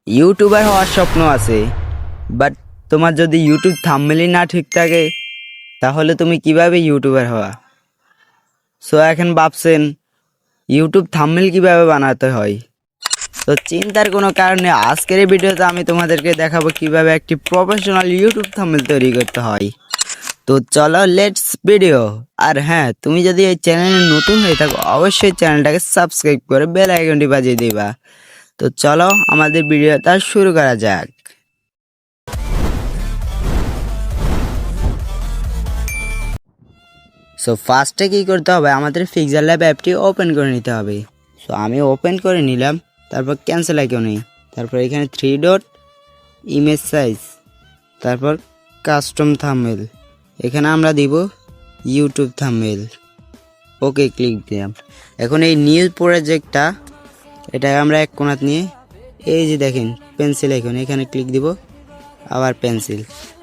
YouTuber হওয়ার স্বপ্ন আছে, বাট তোমার যদি ইউটিউব থাম্বনেইল না ঠিক থাকে তাহলে তুমি কিভাবে ইউটিউবার হওয়া? সো এখন ভাবছেন ইউটিউব থাম্বনেইল কিভাবে বানাতে হয়। তো চিন্তার কোনো কারণে আজকের এই ভিডিওতে আমি তোমাদেরকে দেখাবো কিভাবে একটি প্রফেশনাল ইউটিউব থাম্বনেইল তৈরি করতে হয়। তো চলো লেটস ভিডিও। আর হ্যাঁ, তুমি যদি এই চ্যানেলে নতুন হয়ে থাকো অবশ্যই চ্যানেলটাকে সাবস্ক্রাইব করে বেল আইকনটি বাজিয়ে দিবা। তো চলো আমাদের ভিডিওটা শুরু করা যাক। সো ফার্স্টে কী করতে হবে, আমাদের পিক্সেল ল্যাব অ্যাপটি ওপেন করে নিতে হবে। সো আমি ওপেন করে নিলাম, তারপর ক্যান্সেল আইকনে, তারপর এখানে 3 ডট, ইমেজ সাইজ, তারপর কাস্টম থাম্বনেইল, এখানে আমরা দিব ইউটিউব থাম্বনেইল। ওকে ক্লিক দিলাম। এখন এই নিউ প্রজেক্টটা এটাকে আমরা এক কোণাত নিয়ে এই যে দেখেন পেন্সিল আইকন, এখানে ক্লিক দিব, আবার পেন্সিল,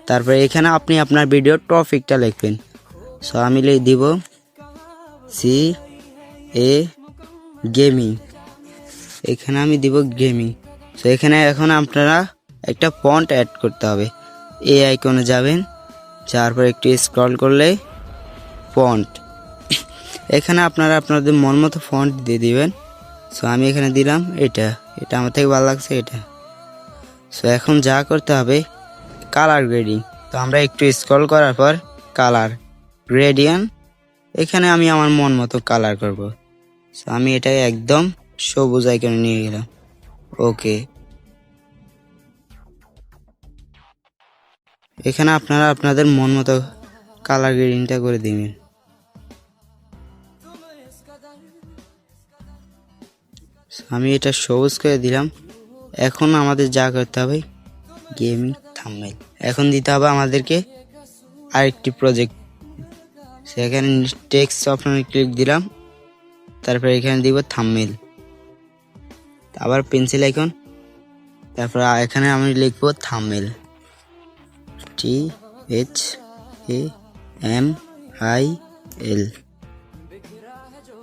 তারপর এখানে আপনি আপনার ভিডিওর টপিকটা লিখবেন। সো আমি দিব CA গেমিং, এখানে আমি দিব গেমিং। সো এখানে এখন আপনারা একটা ফন্ট অ্যাড করতে হবে। এই আইকনে যাবেন, যাওয়ার পর একটু স্ক্রল করলে ফন্ট, এখানে আপনারা আপনাদের মন মতো ফন্ট দিয়ে দিবেন। সো আমি এখানে দিলাম এটা আমার থেকে ভালো লাগছে এটা। সো এখন যা করতে হবে কালার গ্রেডিং। তো আমরা একটু স্ক্রল করার পর কালার গ্রেডিয়েন্ট, এখানে আমি আমার মন মতো কালার করব। সো আমি এটাকে একদম সবুজ আইকনে নিয়ে গেলাম। ওকে, এখানে আপনারা আপনাদের মন মতো কালার গ্রেডিংটা করে দিবেন। আমি এটা সবুজ করে দিলাম। এখন আমাদের যা করতে হবে গেমিং থাম্বনেইল, এখন দিতে হবে আমাদেরকে আরেকটি প্রজেক্ট। সেখানে টেক্সট অপশনে ক্লিক দিলাম, তারপর এখানে দিব থাম্বনেইল, আবার পেন্সিল আইকন, তারপর এখানে আমি লিখবো থাম্বনেইল, THAMIL,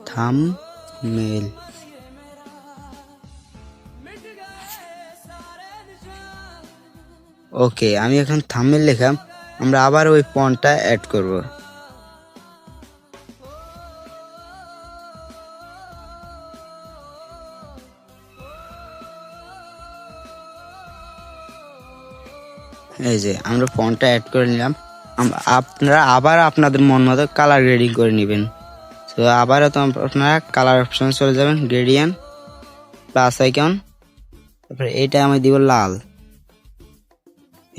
থাম্বনেইল। ওকে, আমি এখন থাম্বনেইল লিখলাম, আমরা আবার ওই ফন্টটা অ্যাড করব। এই যে আমরা ফন্টটা অ্যাড করে নিলাম। আপনারা আবার আপনাদের মন মতো কালার গ্রেডিং করে নেবেন। তো আবারও তো আপনারা কালার অপশন চলে যাবেন, গ্রেডিয়েন্ট প্লাস আইকন, তারপরে এটা আমি দিব লাল,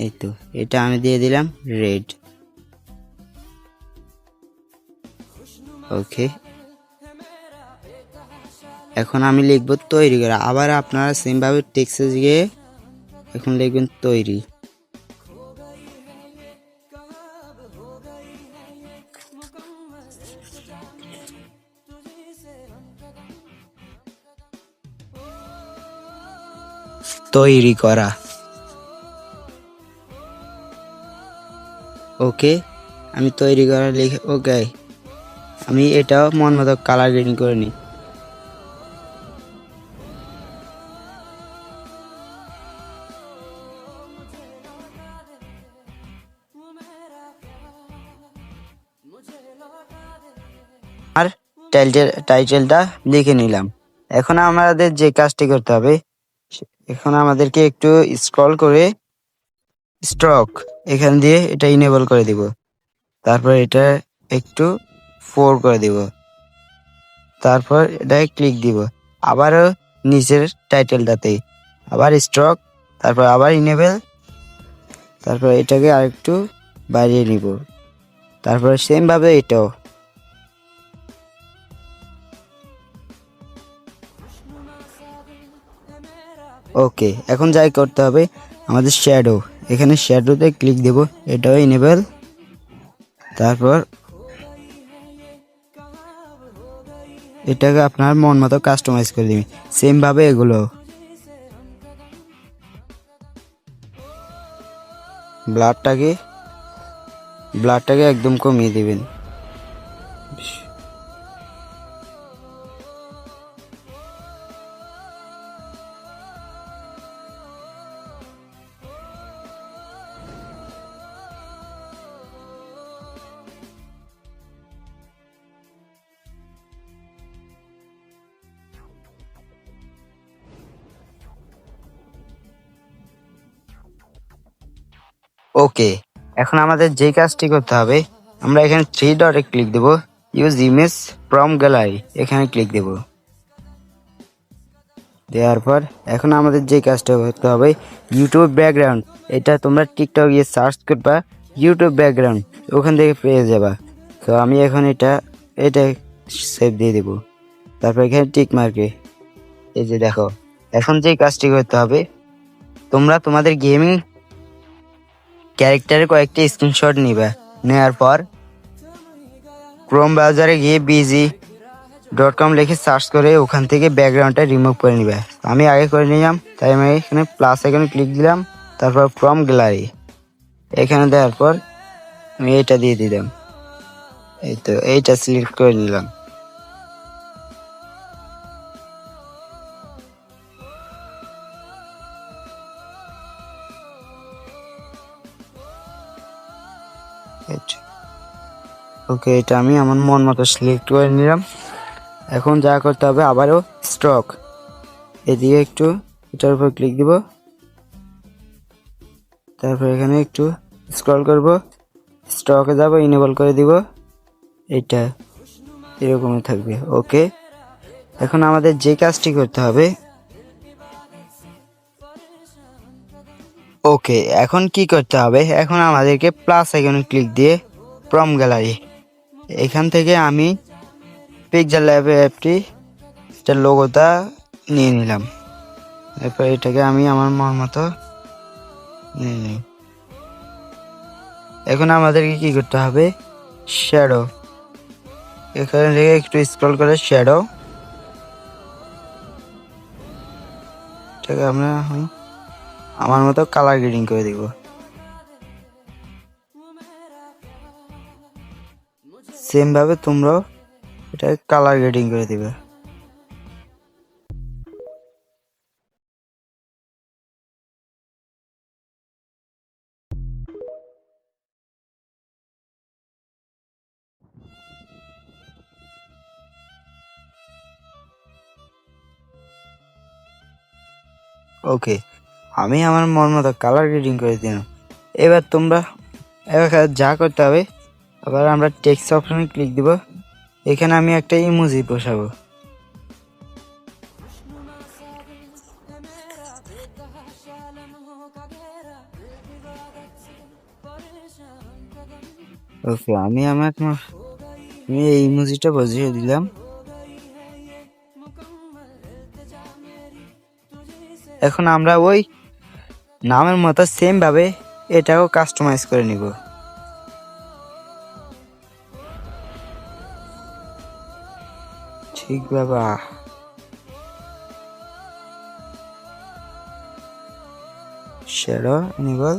এই তো এটা আমি দিয়ে দিলাম রেড। ওকে, এখন আমি লিখবো তৈরি করা। আবার আপনারা সেমভাবে টেক্সটে গিয়ে এখন লিখবেন তৈরি। তৈরি করা। ওকে, আমি তৈরি করা লিখে ওকে, আমি এটাও মন মতো কালার গ্রেডিং করে নিই। আর টাইটেলটা লিখে নিলাম। এখন আমাদের যে কাজটি করতে হবে, এখন আমাদেরকে একটু স্ক্রল করে স্ট্রোক এখান দিয়ে এটা ইনেবল করে দিব, তারপর এটা একটু 4 করে দিব, তারপর এটাকে ক্লিক দিব, আবারও নিচের টাইটেলটাতে আবার স্ট্রোক, তারপর আবার ইনেবল, তারপর এটাকে আরেকটু বাড়িয়ে নিব, তারপর সেম ভাবে এটাও। ওকে, এখন যাই করতে হবে আমাদের শ্যাডো, এখানে শ্যাডোতে ক্লিক দেব, এটাও ইনেবল, তারপর এটাকে আপনার মন মতো কাস্টমাইজ করে দিবেন সেম ভাবে এগুলো। ব্লাডটাকে একদম কমিয়ে দিবেন। ওকে, এখন আমাদের যে কাজটি করতে হবে, আমরা এখানে থ্রি ডটে ক্লিক দেব, ইউজ ইমেজ ফ্রম গ্যালারি, এখানে ক্লিক দেব। দেওয়ার পর এখন আমাদের যে কাজটা করতে হবে, ইউটিউব ব্যাকগ্রাউন্ড, এটা তোমরা টিকটক গিয়ে সার্চ করবা ইউটিউব ব্যাকগ্রাউন্ড, ওখান থেকে পেয়ে যাবা। তো আমি এখন এটা সেভ দিয়ে দেবো। তারপর এখানে টিক মার্কে, এই যে দেখো, এখন যে কাজটি করতে হবে, তোমরা তোমাদের গেমিং ক্যারেক্টারের কয়েকটি স্ক্রিনশট নিবা। নেওয়ার পর ক্রোম ব্রাউজারে গিয়ে bg.com লিখে সার্চ করে ওখান থেকে ব্যাকগ্রাউন্ডটা রিমুভ করে নিবা। আমি আগে করে নিলাম, তাই আমি এখানে প্লাস এখানে ক্লিক দিলাম, তারপর ফ্রম গ্যালারি এখানে দেওয়ার পর আমি এইটা দিয়ে দিলাম। এই তো এইটা সিলেক্ট করে নিলাম। ওকে, এটা আমি আমার মন মতো সিলেক্ট করে নিলাম। এখন যা করতে হবে, আবারও স্টক, এদিকে একটু এটার উপর ক্লিক দিব, তারপর এখানে একটু স্ক্রল করব, স্টকে যাব, ইনেবল করে দিব, এইটা এরকমই থাকবে। ওকে, এখন আমাদের যে কাজটি করতে হবে, ওকে এখন কি করতে হবে, এখন আমাদেরকে প্লাস আইকনে ক্লিক দিয়ে ফ্রম গ্যালারি এখান থেকে আমি পিক্সেল ল্যাব অ্যাপটি এটার লোগোটা নিয়ে নিলাম। এরপর এটাকে আমি আমার মন মতো নিয়ে নিই। এখন আমাদেরকে কি করতে হবে, শ্যাডো, এখানে থেকে একটু স্ক্রল করে শ্যাডো, এটাকে আমরা আমার মতো কালার গ্রেডিং করে দিব। সেম ভাবে তোমরাও এটা কালার গ্রেডিং করে দিবে। ওকে, আমি আমার মন মতো কালার গ্রেডিং করে দিলাম। এবার তোমরা যা করতে হবে, আবার আমরা টেক্সট অপশনে ক্লিক দিব, এখানে আমি একটা ইমোজি বসাবো। ওকে, আমি এই ইমোজিটা বসিয়ে দিলাম। এখন আমরা ওই নামের মতো সেম ভাবে এটাও কাস্টমাইজ করে নিব। ঠিক বাবা, শ্যাডো নিবল,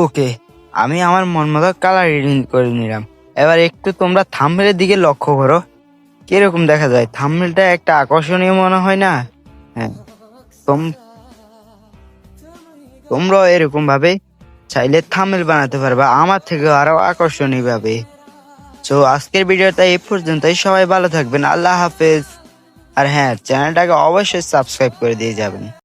ওকে, আমি আমার মন মতো কালার রিডিং করে নিলাম। এবার একটু তোমরা থাম্বনেলের দিকে লক্ষ্য করো, কিরকম দেখা যায়। থাম্বনেলটা একটা আকর্ষণীয় মনে হয় না? হ্যাঁ, তোমরাও এরকম ভাবে চাইলে থাম্বনেল বানাতে পারবা আমার থেকে আরো আকর্ষণীয় ভাবে। তো আজকের ভিডিওটা এই পর্যন্তই, সবাই ভালো থাকবেন, আল্লাহ হাফেজ। আর হ্যাঁ, চ্যানেলটাকে অবশ্যই সাবস্ক্রাইব করে দিয়ে যাবেন।